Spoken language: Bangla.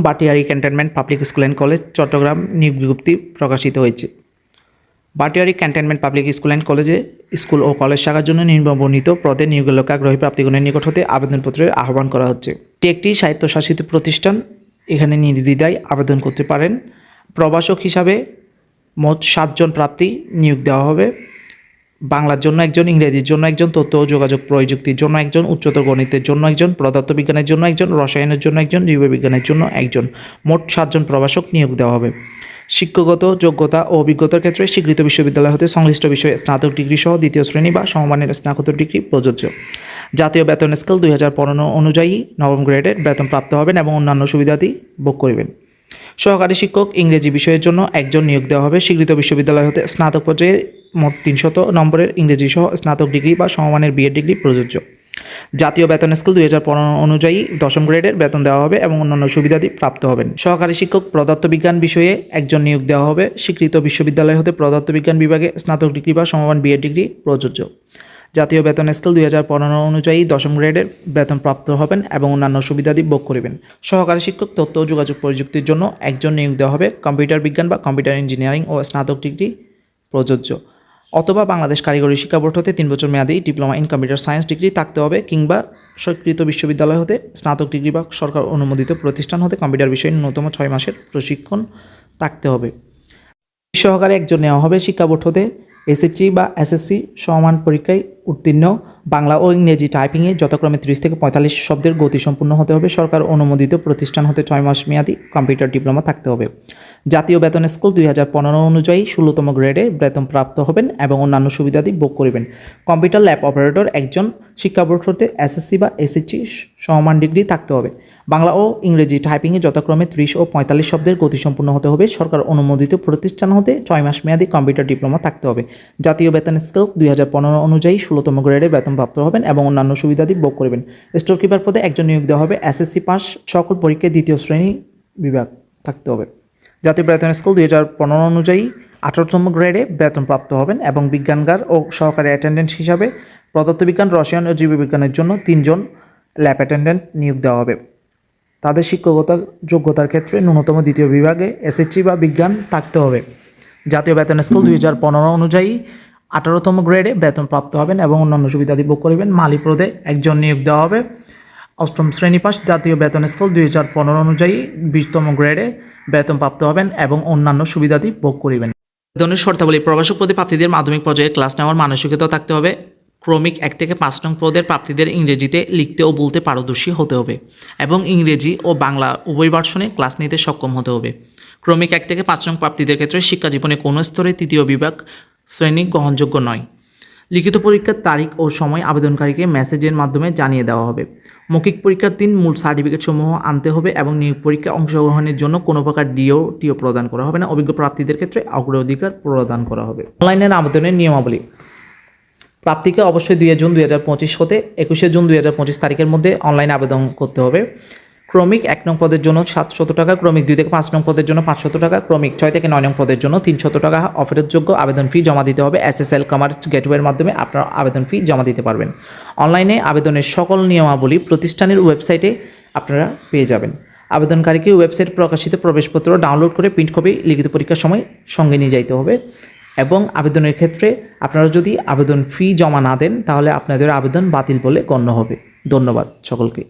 Batiari cantonment public school and college Chattogram নিয়োগ বিজ্ঞপ্তি প্রকাশিত হয়েছে। Bhatiary cantonment public school and কলেজে স্কুল ও কলেজ শাখার জন্য নিম্নবর্ণিত পদে নিয়োগের লক্ষ্যে আগ্রহী প্রার্থীগণের নিকট হতে আবেদনপত্রের আহ্বান করা হচ্ছে। এটি একটি স্বায়ত্তশাসিত প্রতিষ্ঠান, এখানে নির্দ্বিধায় আবেদন করতে পারেন। প্রভাষক হিসাবে মোট 7 জন প্রার্থী নিয়োগ দেওয়া হবে। বাংলার জন্য একজন, ইংরেজির জন্য একজন, তথ্য ও যোগাযোগ প্রযুক্তির জন্য একজন, উচ্চতর গণিতের জন্য একজন, পদার্থবিজ্ঞানের জন্য একজন, রসায়নের জন্য একজন, জীববিজ্ঞানের জন্য একজন, মোট 7 জন প্রভাষক নিয়োগ দেওয়া হবে। শিক্ষাগত যোগ্যতা ও অভিজ্ঞতার ক্ষেত্রে স্বীকৃত বিশ্ববিদ্যালয় হতে সংশ্লিষ্ট বিষয়ে স্নাতক ডিগ্রি সহ 2য় শ্রেণী বা সমমানের স্নাতকোত্তর ডিগ্রি প্রযোজ্য। জাতীয় বেতন স্কেল 2015 অনুযায়ী নবম গ্রেডের বেতন প্রাপ্ত হবেন এবং অন্যান্য সুবিধাদি ভোগ করিবেন। সহকারী শিক্ষক ইংরেজি বিষয়ের জন্য একজন নিয়োগ দেওয়া হবে। স্বীকৃত বিশ্ববিদ্যালয় হতে স্নাতক পর্যায়ে মোট 300 নম্বরের ইংরেজি সহ স্নাতক ডিগ্রি বা সমমানের বিএড ডিগ্রি প্রযোজ্য। জাতীয় বেতন স্কেল 2015 অনুযায়ী 10ম গ্রেডের বেতন দেওয়া হবে এবং অন্যান্য সুবিধাদি প্রাপ্ত হবেন। সহকারী শিক্ষক পদার্থবিজ্ঞান বিষয়ে একজন নিয়োগ দেওয়া হবে। স্বীকৃত বিশ্ববিদ্যালয় হতে পদার্থবিজ্ঞান বিভাগে স্নাতক ডিগ্রি বা সমমান বিএড ডিগ্রি প্রযোজ্য। জাতীয় বেতন স্কেল 2015 অনুযায়ী 10ম গ্রেডের বেতন প্রাপ্ত হবেন এবং অন্যান্য সুবিধাদি ভোগ করিবেন। সহকারী শিক্ষক তথ্য ও যোগাযোগ প্রযুক্তির জন্য একজন নিয়োগ দেওয়া হবে। কম্পিউটার বিজ্ঞান বা কম্পিউটার ইঞ্জিনিয়ারিং ও স্নাতক ডিগ্রি প্রযোজ্য, অথবা বাংলাদেশ কারিগরি শিক্ষা বোর্ড হতে 3 বছর মেয়াদী diploma in computer science degree থাকতে হবে, কিংবা স্বীকৃত বিশ্ববিদ্যালয় হতে স্নাতক ডিগ্রি বা সরকার অনুমোদিত প্রতিষ্ঠান হতে কম্পিউটার বিষয়ে ন্যূনতম 6 মাসের প্রশিক্ষণ থাকতে হবে। সহকারে একজন নেওয়া হবে শিক্ষা বোর্ড হতে এসএসসি বা এসএসসি সমান পরীক্ষায় উত্তীর্ণ, বাংলা ও ইংরেজি টাইপিংয়ে যথাক্রমে 30 থেকে 45 শব্দের গতিসম্পন্ন হতে হবে। সরকার অনুমোদিত প্রতিষ্ঠান হতে 6 মাস মেয়াদী কম্পিউটার ডিপ্লোমা থাকতে হবে। জাতীয় বেতন স্কেল 2015 অনুযায়ী 16তম গ্রেডে বেতন প্রাপ্ত হবেন এবং অন্যান্য সুবিধাদি ভোগ করিবেন। কম্পিউটার ল্যাব অপারেটর একজন, শিক্ষা বোর্ড হতে এসএসসি বা এসএসসি সমান ডিগ্রি থাকতে হবে। বাংলা ও ইংরেজি টাইপিংয়ে যথাক্রমে 30 ও 45 শব্দের গতিসম্পন্ন হতে হবে। সরকার অনুমোদিত প্রতিষ্ঠান হতে 6 মাস মেয়াদী কম্পিউটার ডিপ্লোমা থাকতে হবে। জাতীয় বেতন স্কেল 2015 অনুযায়ী 16তম গ্রেডে বেতন প্রাপ্ত হবেন এবং অন্যান্য সুবিধাদি ভোগ করবেন। স্টোর কিপার পদে একজন নিয়োগ দেওয়া হবে। এসএসসি পাস, সকল পরীক্ষায় 2য় শ্রেণী বিভাগ থাকতে হবে। জাতীয় বেতন স্কেল 2015 অনুযায়ী 18তম গ্রেডে বেতন প্রাপ্ত হবেন এবং বিজ্ঞানগার ও সহকারী অ্যাটেন্ডেন্ট হিসাবে পদার্থবিজ্ঞান, রসায়ন ও জীববিজ্ঞানের জন্য 3 জন ল্যাব অ্যাটেন্ডেন্ট নিয়োগ দেওয়া হবে। তাদের শিক্ষকতা যোগ্যতার ক্ষেত্রে ন্যূনতম 2য় বিভাগে এসএসসি বা বিজ্ঞান থাকতে হবে। জাতীয় বেতন স্কেল 2015 অনুযায়ী 18তম গ্রেডে বেতন প্রাপ্ত হবেন এবং অন্যান্য সুবিধাদি ভোগ করিবেন। মালি পদে একজন নিয়োগ দেওয়া হবে। 8ম শ্রেণী পাস। জাতীয় বেতন স্কেল 2015 অনুযায়ী 20তম গ্রেডে বেতন প্রাপ্ত হবেন এবং অন্যান্য সুবিধাদি ভোগ করিবেন। বেতনের শর্তাবলী: প্রভাষক পদে প্রার্থীদের মাধ্যমিক পর্যায়ে ক্লাস নেওয়ার মানসিকতা থাকতে হবে। ক্রমিক 1 থেকে 5 নং পদের প্রার্থীদের ইংরেজিতে লিখতে ও বলতে পারদর্শী হতে হবে এবং ইংরেজি ও বাংলা উভয় ভার্সনে ক্লাস নিতে সক্ষম হতে হবে। ক্রমিক 1 থেকে 5 নং প্রার্থীদের ক্ষেত্রে শিক্ষা জীবনে কোনো স্তরে 3য় বিভাগ শ্রেণী গ্রহণযোগ্য নয়। লিখিত পরীক্ষার তারিখ ও সময় আবেদনকারীকে মেসেজের মাধ্যমে জানিয়ে দেওয়া হবে। মৌখিক পরীক্ষার দিন মূল সার্টিফিকেটসমূহ আনতে হবে এবং নিয়োগ পরীক্ষায় অংশগ্রহণের জন্য কোনো প্রকার টিও প্রদান করা হবে না। অভিজ্ঞ প্রার্থীদের ক্ষেত্রে অগ্রাধিকার প্রদান করা হবে। অনলাইনের আবেদনের নিয়মাবলী: প্রার্থীকে অবশ্যই 2 জুন 2025 হতে 21 জুন 2025 তারিখের মধ্যে অনলাইনে আবেদন করতে হবে। ক্রমিক 1 নং পদের জন্য 700 টাকা, ক্রমিক 2 থেকে 5 নং পদের জন্য 500 টাকা, ক্রমিক 6 থেকে 9 নং পদের জন্য 300 টাকা অফেরতযোগ্য আবেদন ফি জমা দিতে হবে। SSL কমার্স গেটওয়ের মাধ্যমে আপনারা আবেদন ফি জমা দিতে পারবেন। অনলাইনে আবেদনের সকল নিয়মাবলী প্রতিষ্ঠানের ওয়েবসাইটে আপনারা পেয়ে যাবেন। আবেদনকারীকে ওয়েবসাইট প্রকাশিত প্রবেশপত্র ডাউনলোড করে প্রিন্ট কপি লিখিত পরীক্ষার সময় সঙ্গে নিয়ে যাইতে হবে এবং আবেদনের ক্ষেত্রে আপনারা যদি আবেদন ফি জমা না দেন তাহলে আপনাদের আবেদন বাতিল বলে গণ্য হবে। ধন্যবাদ সকলকে।